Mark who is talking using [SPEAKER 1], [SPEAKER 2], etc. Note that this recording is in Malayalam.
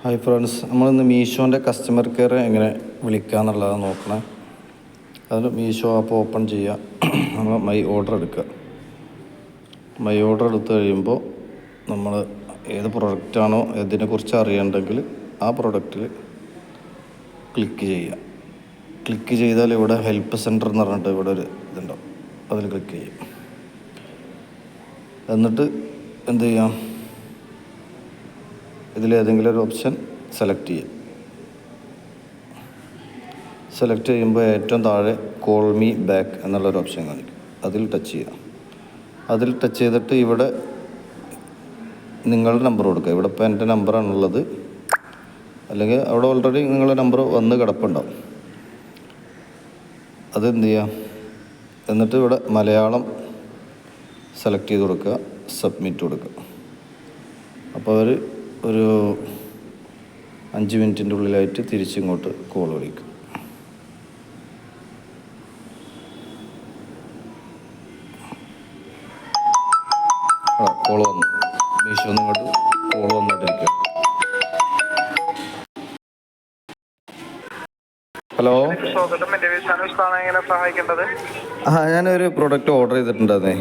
[SPEAKER 1] ഹായ് ഫ്രണ്ട്സ്, നമ്മളിന്ന് മീഷോൻ്റെ കസ്റ്റമർ കെയർ എങ്ങനെ വിളിക്കുക എന്നുള്ളതാണ് നോക്കണേ. അതിന് മീഷോ ആപ്പ് ഓപ്പൺ ചെയ്യുക, നമ്മൾ മൈ ഓർഡർ എടുക്കുക. മൈ ഓർഡർ എടുത്തു കഴിയുമ്പോൾ നമ്മൾ ഏത് പ്രൊഡക്റ്റാണോ ഇതിനെക്കുറിച്ച് അറിയണ്ടെങ്കിൽ ആ പ്രൊഡക്റ്റിൽ ക്ലിക്ക് ചെയ്യുക. ക്ലിക്ക് ചെയ്താൽ ഇവിടെ ഹെൽപ്പ് സെൻറ്റർ എന്ന് പറഞ്ഞിട്ട് ഇവിടെ ഒരു ഇതുണ്ടാവും, അതിൽ ക്ലിക്ക് ചെയ്യും. എന്നിട്ട് എന്ത് ചെയ്യാം, ഇതിലേതെങ്കിലും ഒരു ഓപ്ഷൻ സെലക്ട് ചെയ്യുക. സെലക്ട് ചെയ്യുമ്പോൾ ഏറ്റവും താഴെ കോൾ മീ ബാക്ക് എന്നുള്ളൊരു ഓപ്ഷൻ കാണിക്കും, അതിൽ ടച്ച് ചെയ്യുക. അതിൽ ടച്ച് ചെയ്തിട്ട് ഇവിടെ നിങ്ങളുടെ നമ്പർ കൊടുക്കുക. ഇവിടെ ഇപ്പോൾ എൻ്റെ നമ്പറാണുള്ളത്, അല്ലെങ്കിൽ അവിടെ ഓൾറെഡി നിങ്ങളുടെ നമ്പർ വന്ന് കിടപ്പുണ്ടാവും. അതെന്ത് ചെയ്യുക, എന്നിട്ട് ഇവിടെ മലയാളം സെലക്ട് ചെയ്ത് കൊടുക്കുക, സബ്മിറ്റ് കൊടുക്കുക. അപ്പോൾ അവർ ഒരു 5 മിനിറ്റിൻ്റെ ഉള്ളിലായിട്ട് തിരിച്ചിങ്ങോട്ട് കോൾ വിളിക്കും. കോൾ വന്നു, മീഷോ ഇങ്ങോട്ട് കോൾ വന്നോണ്ടിരിക്കുക. ഹലോ, ഞാനൊരു പ്രൊഡക്റ്റ് ഓർഡർ ചെയ്തിട്ടുണ്ടായിരുന്നേ.